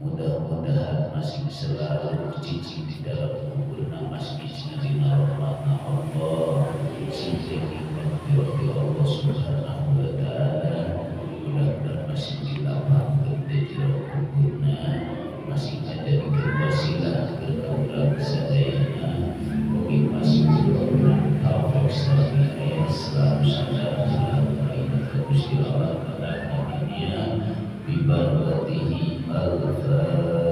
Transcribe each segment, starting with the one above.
Mudah-mudahan masih selalu cici di dalam kubur masih dina rahmatna Allah sehingga di Allah Subhanahu wa taala. Mudah-mudahan masih dilapangkeun di dalam kuburna masih menjadikan wasilah ke kaula sadayana mugi masih diberikan taufik sareng Islam sadaya Gusti Allah pada dunia bibarakatihi al-Fatihah.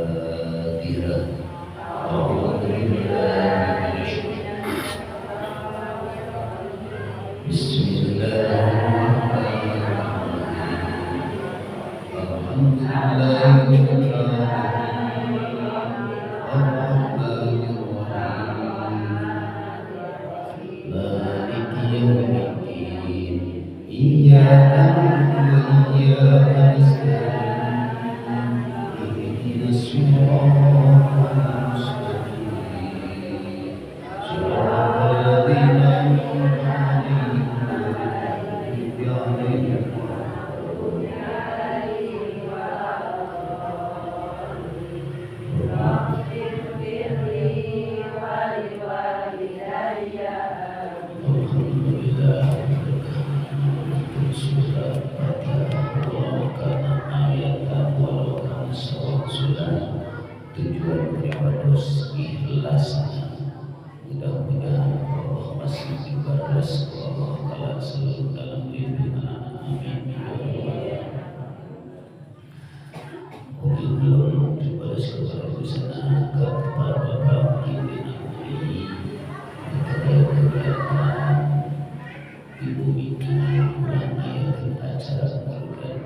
Tujuan beribadah ikhlasnya, mudah-mudahan Allah masih dibalas Allah kala selalu dalam lindungan. Amin. Mungkin belum dibalas kepada busana kepada Bapak Ibu ini kegiatan Ibu Mika pulang ayat acara program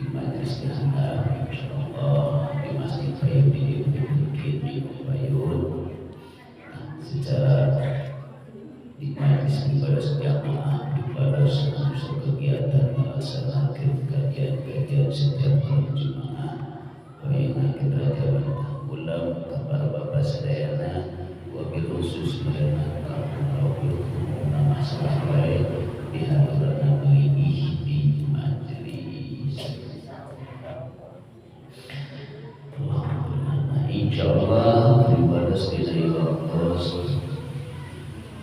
di majlis dihantar insyaallah di Masjid Bayun di Bukit Bayun. Secara di majlis dibalas jamaah dibalas untuk kegiatan melaksanakan kajian setiap malam Jumat. Baik kita jalan ulang kepada Bapak Sadayana insyaallah ibadah sedaya waktu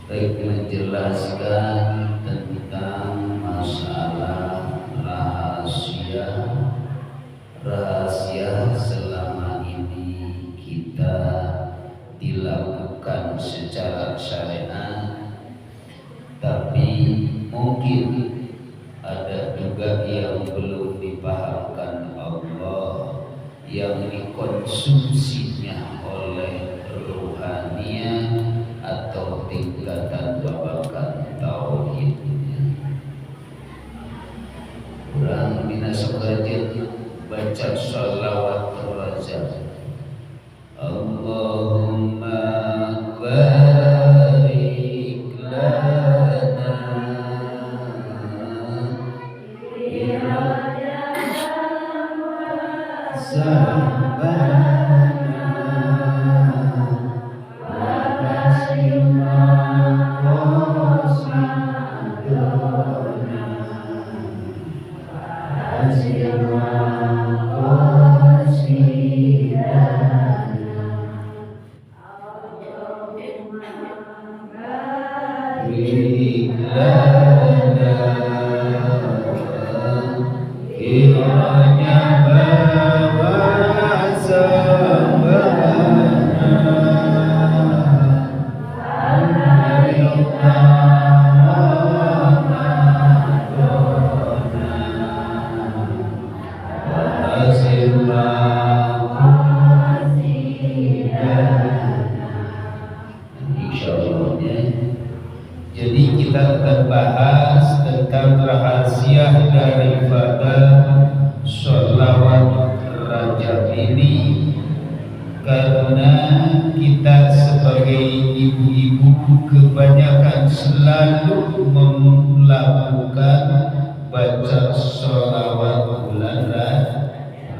baik menjelaskan tentang masalah rahasia selama ini kita dilakukan secara syariat, tapi mungkin ada juga yang belum dipahamkan Allah, yang dikonsumsinya oleh ruhaniah atau tingkatan babakan tauhidnya. Kurang dinasabajin baca sholawat rajab. Allahumma barik lana fi Jadi kita akan bahas tentang rahasia daripada sholawat rajab ini, karena kita sebagai ibu-ibu kebanyakan selalu melakukan baca sholawat bulan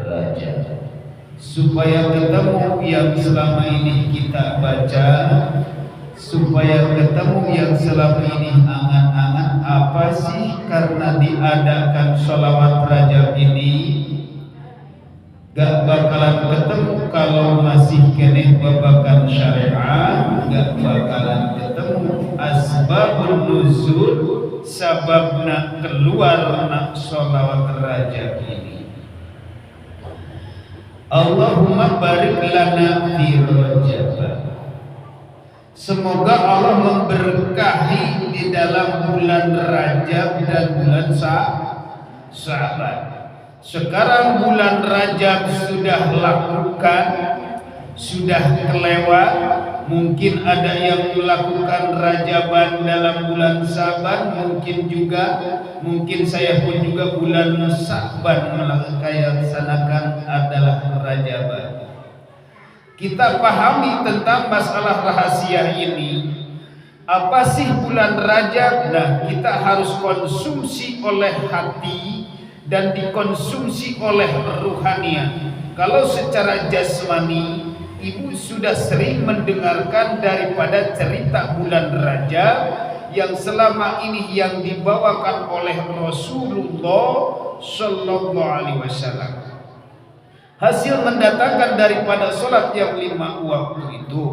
Rajab, supaya ketemu yang selama ini kita baca, supaya ketemu yang selama ini angan-angan apa sih karena diadakan sholawat Rajab ini, gak bakalan ketemu kalau masih keneh babakan syariat, gak bakalan ketemu asbabun nuzul, sababna keluar nak sholawat Rajab ini. Allahumma barik lana fi Rajab. Semoga Allah memberkahi di dalam bulan Rajab dan bulan Sya'ban. Sekarang bulan Rajab sudah lakukan, sudah kelewat. Mungkin ada yang melakukan Rajaban dalam bulan Sya'ban, mungkin saya pun juga bulan Sya'ban melaksanakan adalah Rajaban. Kita pahami tentang masalah rahasia ini. Apa sih bulan Rajab? Nah, kita harus konsumsi oleh hati dan dikonsumsi oleh ruhaniah. Kalau secara jasmani, ibu sudah sering mendengarkan daripada cerita bulan Rajab yang selama ini yang dibawakan oleh Rasulullah Sallallahu Alaihi Wasallam. Hasil mendatangkan daripada sholat yang 5 waktu itu.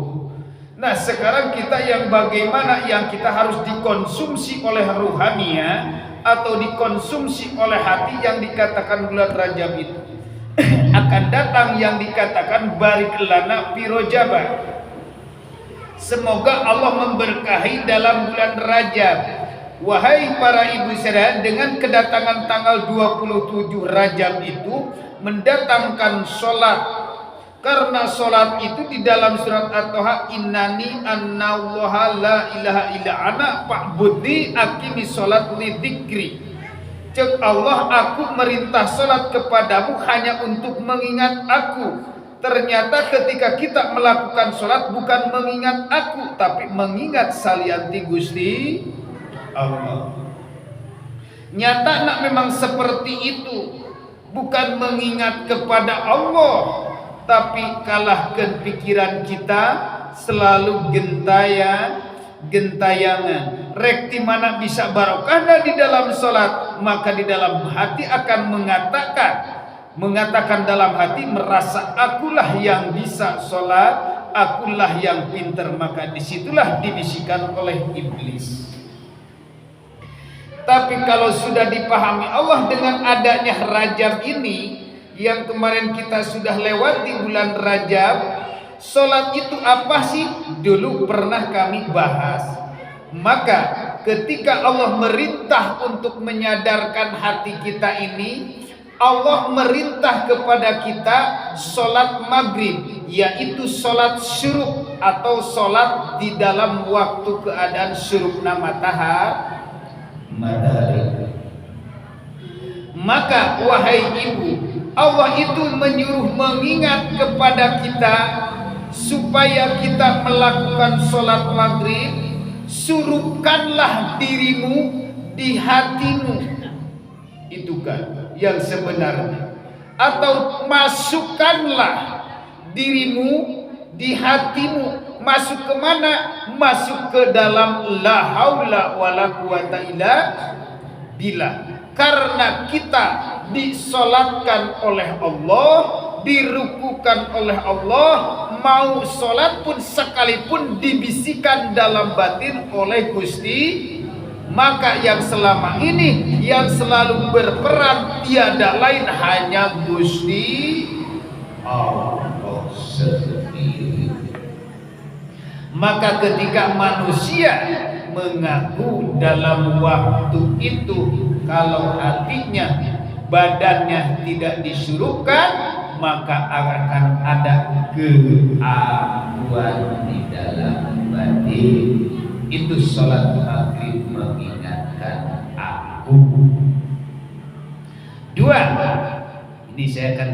Nah, sekarang kita yang bagaimana yang kita harus dikonsumsi oleh ruhaniah atau dikonsumsi oleh hati yang dikatakan bulan Rajab itu. Akan datang yang dikatakan barik lana fi Rajab. Semoga Allah memberkahi dalam bulan Rajab. Wahai para ibu saudara, dengan kedatangan tanggal 27 Rajab itu mendatangkan sholat, karena sholat itu di dalam surat At-Taha, innani annallaha la ilaha illa ana fa'budni aqimi sholat li dzikri. Cek Allah, aku merintah sholat kepadamu hanya untuk mengingat aku. Ternyata ketika kita melakukan sholat bukan mengingat aku, tapi mengingat salianti Gusti Allah. Nyata nak memang seperti itu. Bukan mengingat kepada Allah, tapi kalahkan pikiran kita selalu gentayangan. Rek di mana bisa barokah di dalam sholat, maka di dalam hati akan mengatakan mengatakan dalam hati, merasa akulah yang bisa sholat, akulah yang pintar, maka disitulah dibisikkan oleh iblis. Tapi kalau sudah dipahami Allah dengan adanya Rajab ini, yang kemarin kita sudah lewati bulan Rajab, sholat itu apa sih? Dulu pernah kami bahas. Maka ketika Allah merintah untuk menyadarkan hati kita ini, Allah merintah kepada kita sholat maghrib, yaitu sholat syuruk atau sholat di dalam waktu keadaan syurukna matahari. Maka wahai ibu, Allah itu menyuruh mengingat kepada kita supaya kita melakukan sholat maghrib. Suruhkanlah dirimu di hatimu, itu kan yang sebenarnya, atau masukkanlah dirimu di hatimu. Masuk kemana? Masuk ke dalam la haula wala quwata illa billah. Karena kita disolatkan oleh Allah, dirukukan oleh Allah, mau sholat pun sekalipun dibisikkan dalam batin oleh Gusti, maka yang selama ini yang selalu berperan tiada lain hanya Gusti Allah sendiri. Maka ketika manusia mengaku dalam waktu itu, kalau hatinya, badannya tidak disuruhkan, maka akan ada keaguan di dalam batin. Itu sholat maghrib mengingatkan aku. Dua, ini saya akan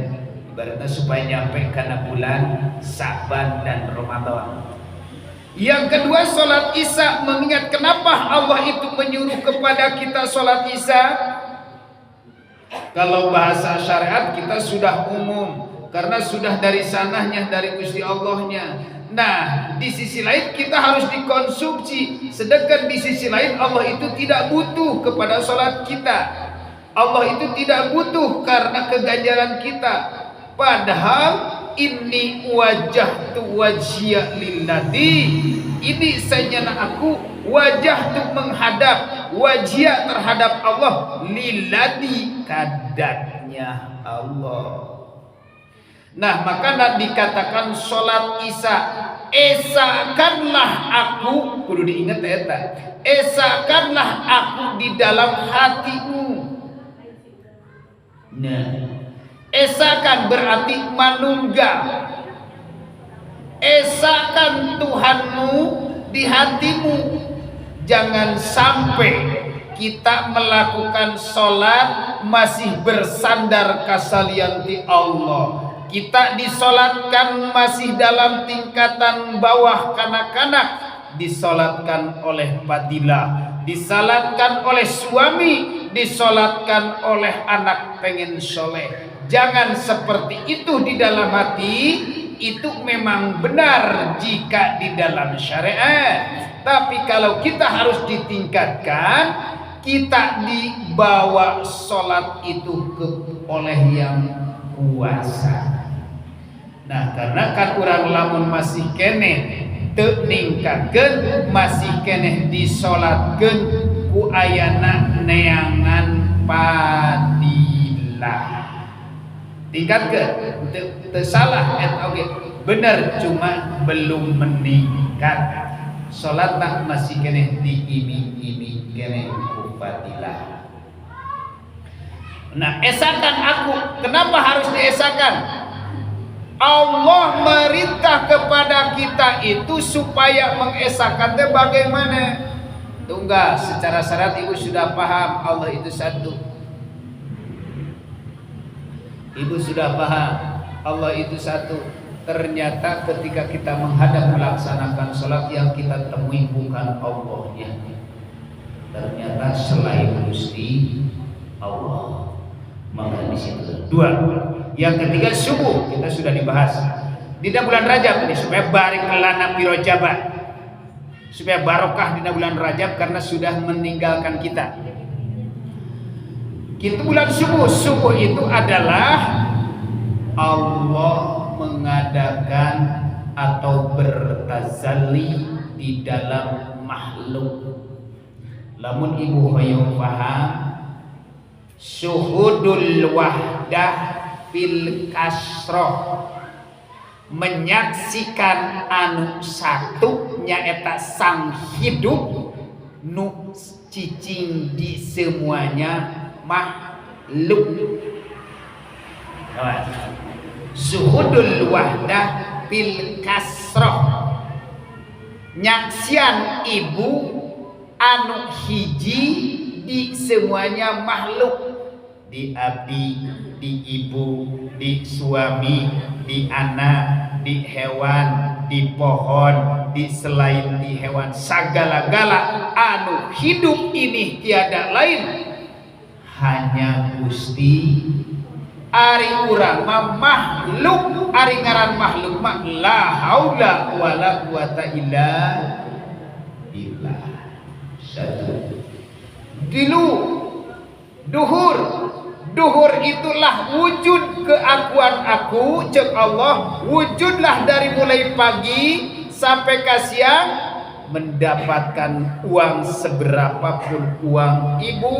ibaratnya supaya nyampe karena bulan Sa'ban dan Ramadan. Yang kedua, sholat isya mengingat. Kenapa Allah itu menyuruh kepada kita sholat isya? Kalau bahasa syariat kita sudah umum, karena sudah dari sanahnya, dari Gusti Allahnya. Nah, di sisi lain kita harus dikonsumsi. Sedangkan di sisi lain Allah itu tidak butuh kepada sholat kita. Allah itu tidak butuh karena keganjaran kita. Padahal inni wajahtu wajhiya lilladzi, ini senyana aku wajahtu menghadap, wajhiya terhadap Allah, lilladzi kadatnya Allah. Nah, maka dikatakan sholat isya, esakanlah aku, kudu diingat eta, esakanlah aku di dalam hatimu. Nah, esakan berarti manunggal. Esakan Tuhanmu di hatimu. Jangan sampai kita melakukan sholat masih bersandar kasalianti Allah. Kita disolatkan masih dalam tingkatan bawah kanak-kanak, disolatkan oleh fadilah, disolatkan oleh suami, disolatkan oleh anak pengen soleh. Jangan seperti itu di dalam hati. Itu memang benar jika di dalam syariat. Tapi kalau kita harus ditingkatkan, kita dibawa sholat itu oleh yang kuasa. Nah, karena kan urang lamun masih keneh teu ningkatkeun, masih keneh disolatkeun ku ayana neangan padilah. Tingkatkeun teu salah eta oge, bener, cuma belum meningkat. Salatna masih keneh diiming-iming keneh ku fadilah. Nah, esakan aku, kenapa harus diesakan? Allah merintah kepada kita itu supaya mengesahkan teh bagaimana? Tunggal secara syarat ibu sudah paham Allah itu satu. Ibu sudah paham Allah itu satu. Ternyata ketika kita menghadap melaksanakan sholat yang kita temui bukan Allahnya. Ternyata selain Gusti Allah. Maka di situ dua. Yang ketiga subuh, kita sudah dibahas di bulan Rajab ini supaya barik lana pirojaba, supaya barokah di bulan Rajab karena sudah meninggalkan kita. Kita bulan subuh, subuh itu adalah Allah mengadakan atau bertazalli di dalam makhluk. Lamun ibu hoyong paham syuhudul wahdah fil kasroh, menyaksikan anu satu nyaeta sang hidup nu cicing di semuanya makhluk. Syuhudul wahdah fil kasroh, nyaksian ibu anu hiji di semuanya makhluk, di abdi, di ibu, di suami, di anak, di hewan, di pohon, di selain di hewan, sagala-gala anu hidup ini tiada lain hanya Gusti. Ari urang mah makhluk, ari ngaran makhluk mah la haula wala quwata illa billah. Satu. Dilu duhur itulah wujud keakuan aku cek Allah, wujudlah dari mulai pagi sampai ke siang, mendapatkan uang seberapapun uang ibu,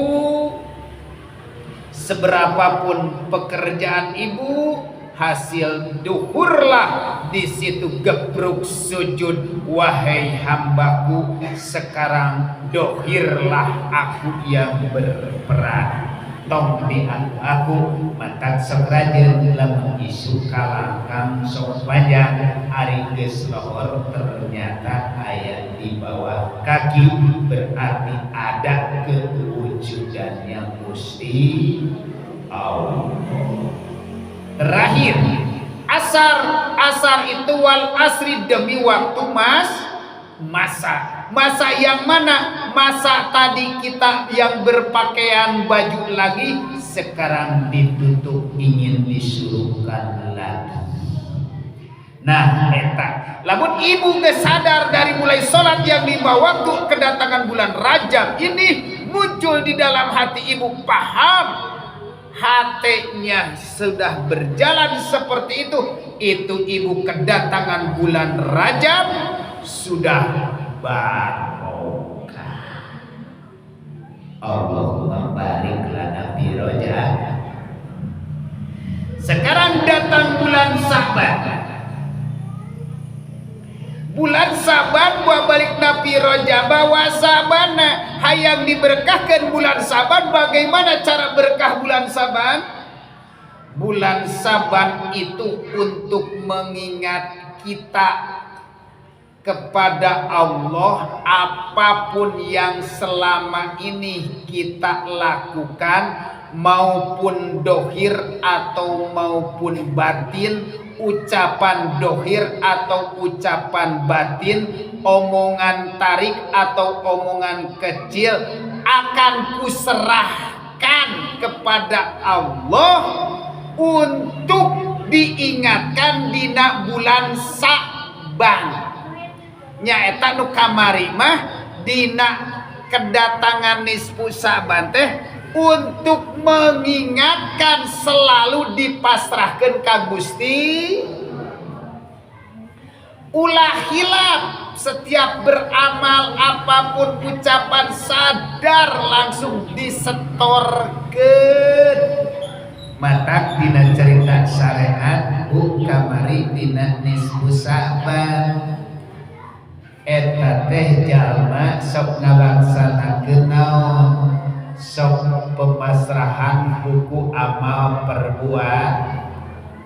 seberapapun pekerjaan ibu, hasil duhurlah di situ gebruk sujud, wahai hambaku sekarang dohirlah aku yang berperan. Tong di aku matak sekrajen lamun isu kalangkang sok panjang ari geus lohor ternyata aya di bawah kaki, berarti ada kewujudannya Gusti Allah. Terakhir asar itu wal asri, demi waktu masa yang mana? Masa tadi kita yang berpakaian baju lagi, sekarang ditutup ingin disuruhkan lagi. Nah eta lamun ibu kesadar dari mulai sholat yang 5 waktu kedatangan bulan Rajab ini muncul di dalam hati ibu, paham hatinya sudah berjalan seperti itu ibu kedatangan bulan Rajab sudah barokah. Allahumma barik lana fi Rajab. Sekarang datang bulan Saban. Bulan Saban buah balik napi Rajab bawa Sabana hayang diberkahkan bulan Saban. Bagaimana cara berkah bulan Saban? Bulan Saban itu untuk mengingat kita kepada Allah, apapun yang selama ini kita lakukan maupun dohir atau maupun batin, ucapan dohir atau ucapan batin, omongan tarik atau omongan kecil, akan kuserahkan kepada Allah untuk diingatkan dina bulan Saban. Nyaeta nu kamari mah dina kedatangan nisfu Saban teh untuk mengingatkan selalu dipasrahkan ka Gusti. Ulah hilap setiap beramal apapun ucapan sadar langsung disetorkeun. Matak dina cerita syariat kamari dina nisfu Saban eta teh jalma sok ngalaksanakeun naon, sok pemasrahan buku amal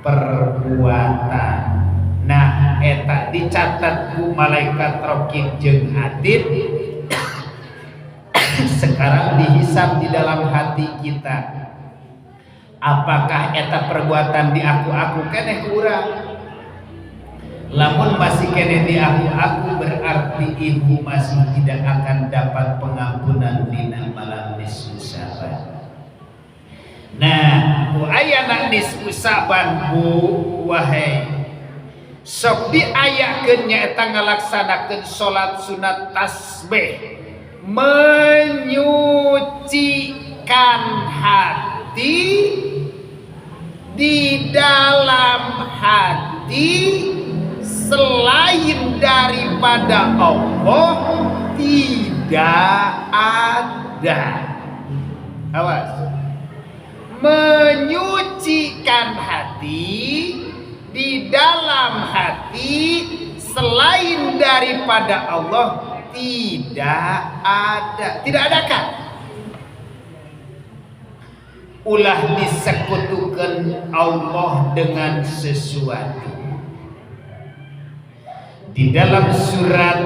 perbuatan. Nah eta dicatat ku malaikat raqib jeung atid. Sekarang dihisab di dalam hati kita, apakah eta perbuatan di aku keneh ku urang? Lamun masih kene di aku berarti ibu masih tidak akan dapat pengampunan dina malam nisfu Saban. Nah, ku ayana nisfu Saban bu wahai sok diayakeun nyaeta ngalaksanakeun salat sunat tasbih, menyucikan hati di dalam hati selain daripada Allah tidak ada. Awas. Menyucikan hati di dalam hati selain daripada Allah tidak ada. Tidak adakah? Ulah disekutukan Allah dengan sesuatu. Di dalam surat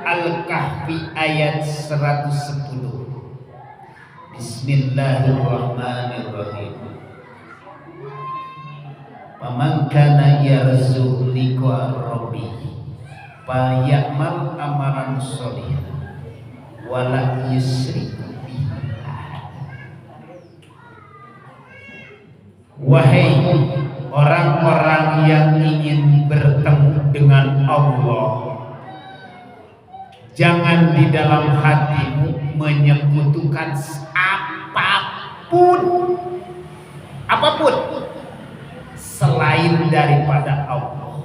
Al-Kahfi ayat 110. Bismillahirrahmanirrahim. Faman kana yarju liqa rabbih falyamal amalan sholihan wa la yusyrik bihi. Wahai orang-orang yang ingin bertemu dengan Allah, jangan di dalam hatimu menyekutukan apapun selain daripada Allah.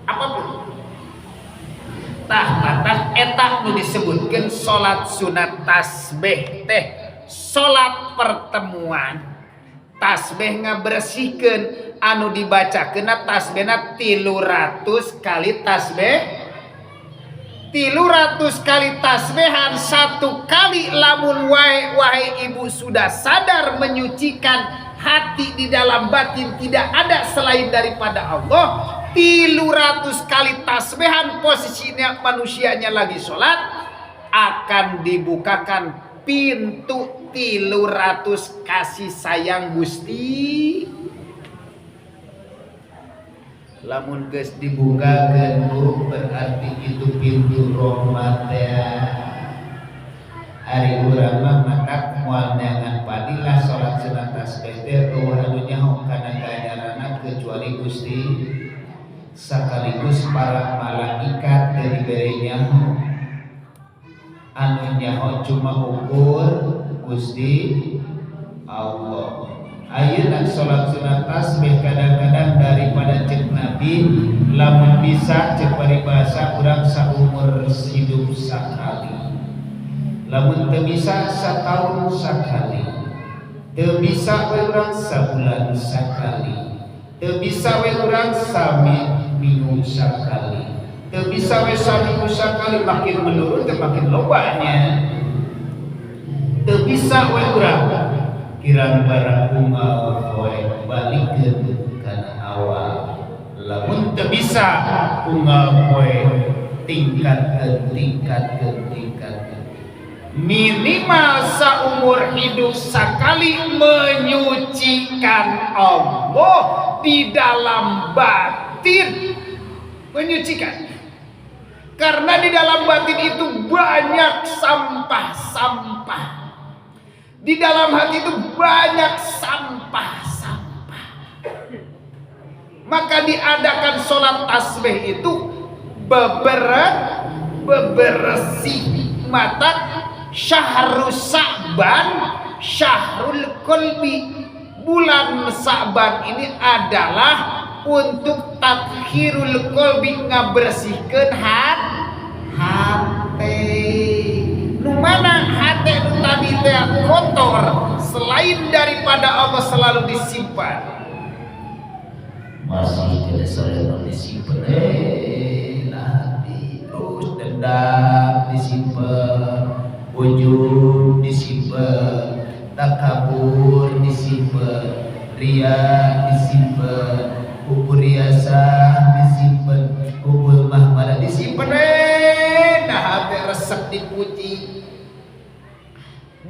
Apapun. Tah etak nu disebutkan salat sunat tasbih teh salat pertemuan. Tasbih ngabersihkeun anu dibacakeun tasbihna 300 kali tasbih. 300 kali tasbihan, 1 kali lamun wahai ibu sudah sadar menyucikan hati di dalam batin tidak ada selain daripada Allah. 300 kali tasbihan posisinya manusianya lagi sholat, akan dibukakan pintu 300 kasih sayang Gusti. Lamun geus dibukakeun berarti itu pintu rahmat ya. Ari urang mah matak moal neangan padilah salat sunat tasbih teh anu nyaho kana ganjaranna kecuali Gusti, sakaligus para malaikat teu dibere nyaho. Anu nyaho cuma ukur Gusti Allah. Ayeuna salat sunat tasbih kadang-kadang daripada cek Nabi lamun bisa cek paribasa urang saumur hidup sakali. Lamun teu bisa satahun sakali. Teu bisa we urang sabulan sakali. Teu bisa we urang saminggu sakali. Teu bisa we saminggu sakali, makin menurun teu makin lobanya. Teu bisa we urang kirang barang umal poe balikeun kana awal. Lamun teu bisa unggal poe tingkatkeun minimal saumur hidup sekali menyucikan Allah di dalam batin. Menyucikan karena di dalam batin itu banyak sampah-sampah. Di dalam hati itu banyak sampah-sampah. Maka diadakan sholat tasbih itu bebersih mata. Syahrul Sa'ban, syahrul qalbi. Bulan Sa'ban ini adalah untuk tathhirul qalbi, ngabersihkeun hati. Nu mana hati nu tadi teh kotor selain daripada Allah selalu disimpan. Masih tidak selalu disimpan. Hati terus dendam disimpan, ujub disimpan, takabur disimpan, ria disimpan, kubur riasah disimpan, kubur mahmadah disimpan. Nah hati resep dipuji.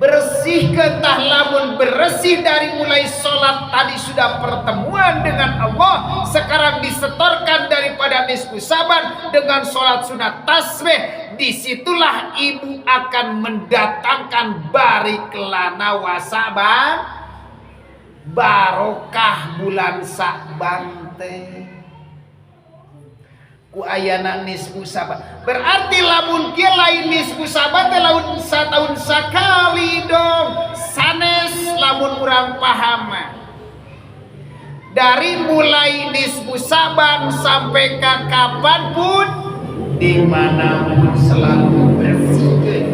Bersihkan tah lamun bersih dari mulai sholat tadi sudah pertemuan dengan Allah, sekarang disetorkan daripada nisfu saban dengan sholat sunat tasbih. Disitulah ibu akan mendatangkan barik lana wasaban, barokah bulan Sa'ban teh. Ku ayana nisfu saban berarti lamun kieu lain nisfu saban teh lamun satahun sakali dong. Sanes lamun urang paham dari mulai nisfu Saban sampai ke kapanpun dimanapun selalu bersihkan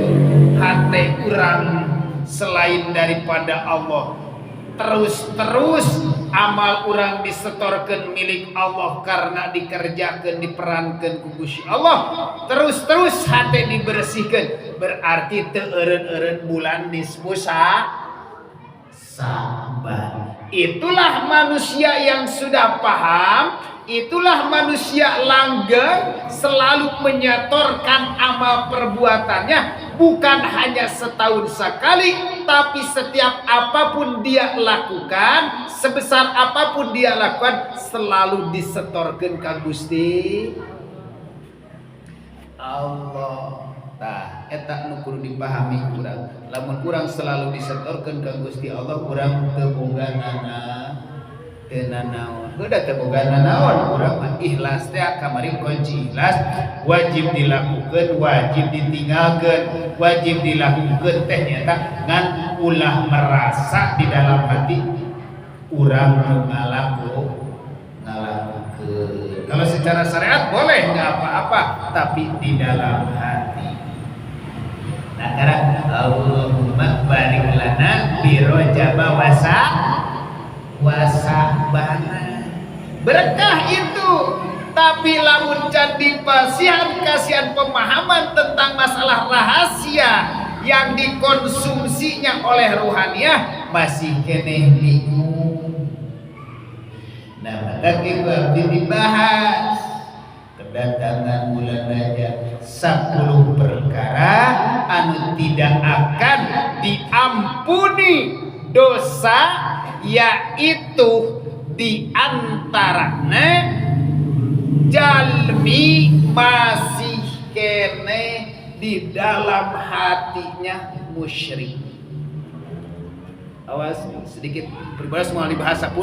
hati kurang selain daripada Allah. Terus amal orang disetorkan milik Allah karena dikerjakan diperankan ku Gusti Allah. Terus hati dibersihkan, berarti teu eureun-eureun bulan nisfu Saban. Itulah manusia yang sudah paham, itulah manusia langgeng selalu menyetorkan amal perbuatannya, bukan hanya setahun sekali, tapi setiap apapun dia lakukan, sebesar apapun dia lakukan, selalu disetorkan ka Gusti Allah. Tah eta nu kudu dipahami urang. Lamun urang selalu disetorkeun ka Gusti Allah, urang teu boganana teu nanaon. Heuda teu boganana naon, urang mah ikhlas teh kamari kunci ikhlas wajib dilakukeun, wajib ditinggalkeun, wajib dilakukeun teh nyata ngan ulah merasa di dalam hati urang ngalakukeun. Kalau secara syariat boleh nggak apa-apa, tapi di dalam hati. Nah, karena Allahumma barik lana bi Rajab wa Sa'ban. Berkah itu, tapi lamun jadi kasihan pemahaman tentang masalah rahasia yang dikonsumsinya oleh ruhaniyah masih keneh bingung. Nah, maka kita dibahas kedatangan bulan Rajab 10 perkara anu tidak akan diampuni dosa, yaitu diantaranya jalmi masih kene di dalam hatinya musyrik. Awas sedikit pribadi semua dibahas 10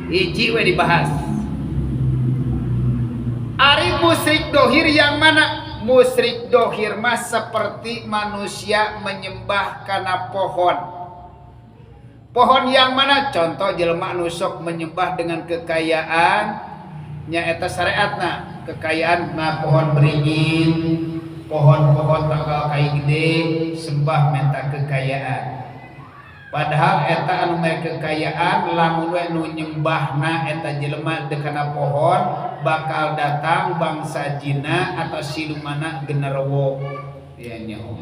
hiji we dibahas. Ari musyrik dohir yang mana? Musyrik dohir mah seperti manusia menyembah kana pohon. Pohon yang mana? Contoh jelema nu sok menyembah dengan kekayaan nya eta syariatna. Kekayaan na pohon beringin, pohon-pohon tanggal kai gede, sembah minta kekayaan. Padahal eta anu mere kekayaan lamun we nu nyembahna eta jelema teu kana pohon bakal datang bangsa jina atau silumana genderuwo ya nyaho.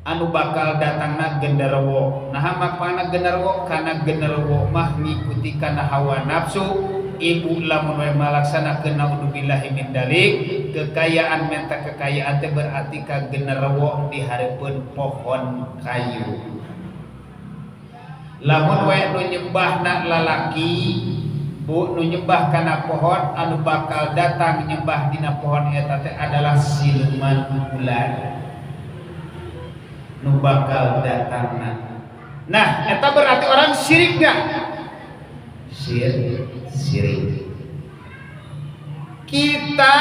Anu bakal datangna genderuwo. Nah mapana genderuwo? Kana genderuwo mah ngikuti kana hawa nafsu. Ibu lamun we malaksanakeun naudzubillahi min dalik, kekayaan menta kekayaan teh berarti ka genderuwo di hareupeun pohon kayu. Lamun we nu nyembahna lalaki, bu nu nyembah kana pohon, anu bakal datang nyembah dina pohon eta teh adalah siluman ular. Nu bakal datangna. Nah, eta berarti orang syirik enggak? Syirik. Kita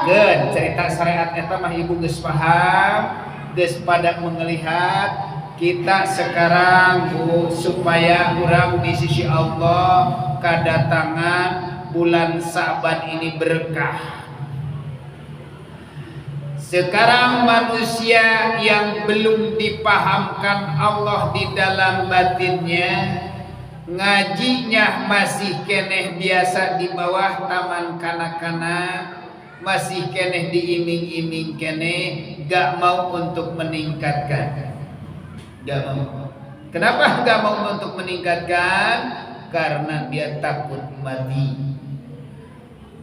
gen cerita syariat eta mah ibu geus paham, geus pada melihat. Kita sekarang bu, supaya orang di sisi Allah kedatangan bulan Sa'ban ini berkah. Sekarang manusia yang belum dipahamkan Allah di dalam batinnya, ngajinya masih keneh biasa di bawah taman kanak-kanak, masih keneh diiming-iming keneh, gak mau untuk meningkatkan. Gak mau. Kenapa gak mau untuk meningkatkan? Karena dia takut mati.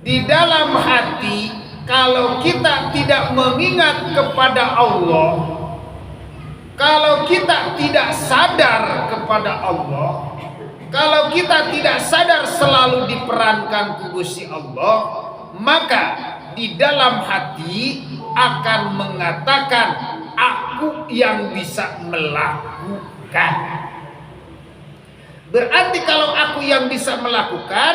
Di dalam hati, kalau kita tidak mengingat kepada Allah, kalau kita tidak sadar kepada Allah, kalau kita tidak sadar selalu diperankan ku Gusti Allah, maka di dalam hati akan mengatakan aku yang bisa melakukan. Berarti kalau aku yang bisa melakukan,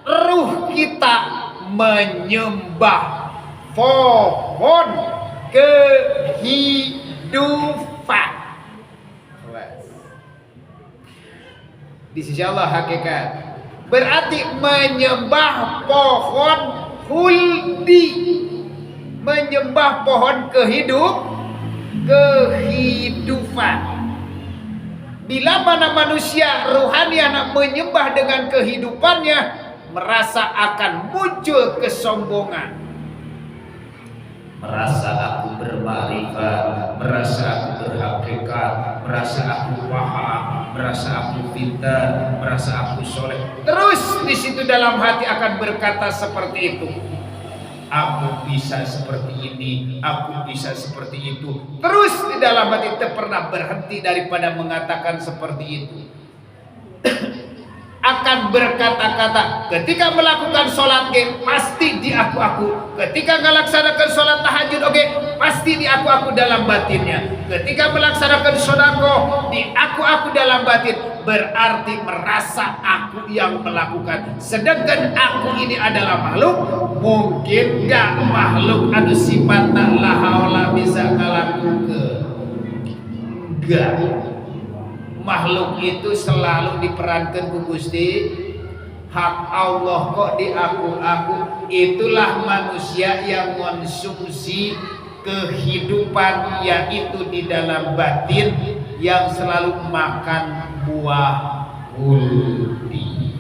ruh kita menyembah pohon kehidupan. di sisi Allah hakikat. Berarti menyembah pohon khuldi, menyembah pohon kehidupan. Bila mana manusia rohani anak menyembah dengan kehidupannya, merasa akan muncul kesombongan. Merasa aku bermakrifat, merasa aku berhakikat, merasa aku paham, merasa aku pintar, merasa aku soleh. Terus di situ dalam hati akan berkata seperti itu. Aku bisa seperti ini, aku bisa seperti itu. Terus di dalam hati tidak pernah berhenti daripada mengatakan seperti itu. Akan berkata-kata ketika melakukan sholat pasti di aku. Ketika melaksanakan sholat tahajud pasti di aku dalam batinnya. Ketika melaksanakan sodako di aku dalam batin. Berarti merasa aku yang melakukan. Sedangkan aku ini adalah makhluk. Mungkin gak makhluk anu sifat tak lahaula bisa ngalakukan. Enggak. Makhluk itu selalu diperankan ku Gusti. Hak Allah kok di aku. Itulah manusia yang konsumsi kehidupan, yaitu di dalam batin, yang selalu makan buah khuldi.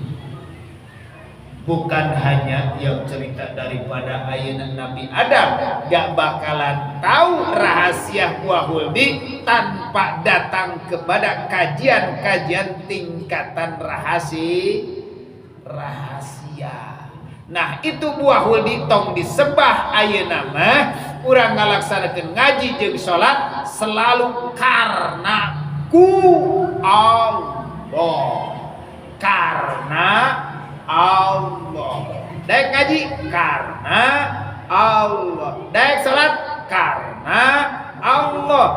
Bukan hanya yang cerita daripada ayat Nabi Adam, gak bakalan tahu rahasia buah khuldi tanpa datang kepada kajian-kajian tingkatan rahasia. Nah itu buah khuldi tong disembah ayeuna mah urang ngalaksanakeun ngaji jeung salat selalu karena ku Allah. Karena Allah. Daek ngaji karena Allah. Daek salat karena Allah.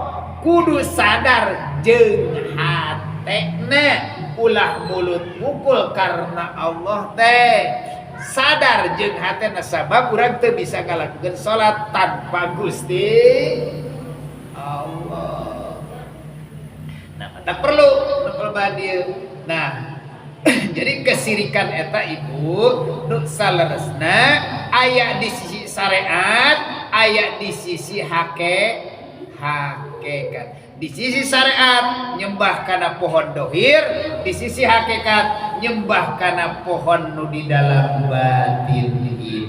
Kudu sadar jeung hatena ulah mulut mukul karena Allah teh. Sadar jeung hatena sabab urang teu bisa ngalakukeun salat tanpa Gusti Allah. Nah, tak perlu dieu. Nah, jadi kesirikan eta ibu nu saleresna aya di sisi syariat, aya di sisi hakikat. Di sisi syariat nyembah kana pohon dohir, di sisi hakikat nyembah kana pohon nu di dalam batin ini.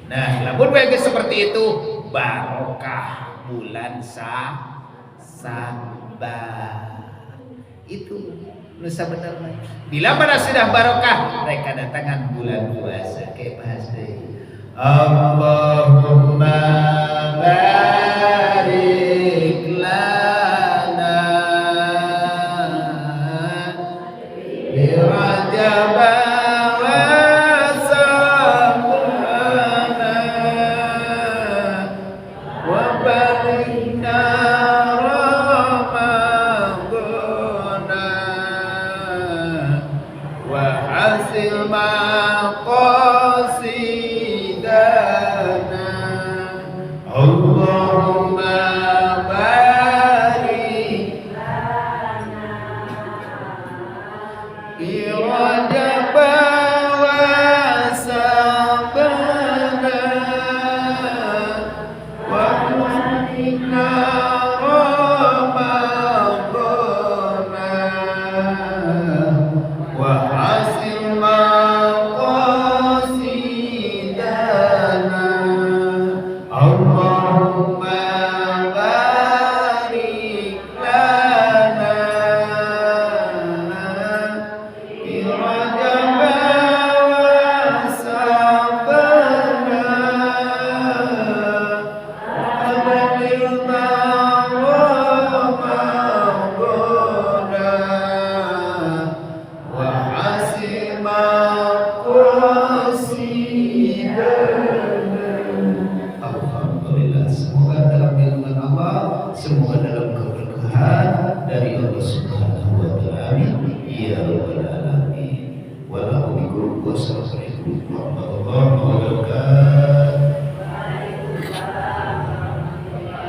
Nah, lamun bae seperti itu barokah bulan Sabar. Itu nusa bener. Bila mana sudah barokah, mereka datangan bulan puasa ke pasti. Allahumma barik lana bi Rajab wa Sabrana wa balikna hasil maqasidana Allahumma barik lana bi Rajab wa Sabrana wa balikna semoga dalam keberkahan dari Allah Subhanahu wa taala. Ya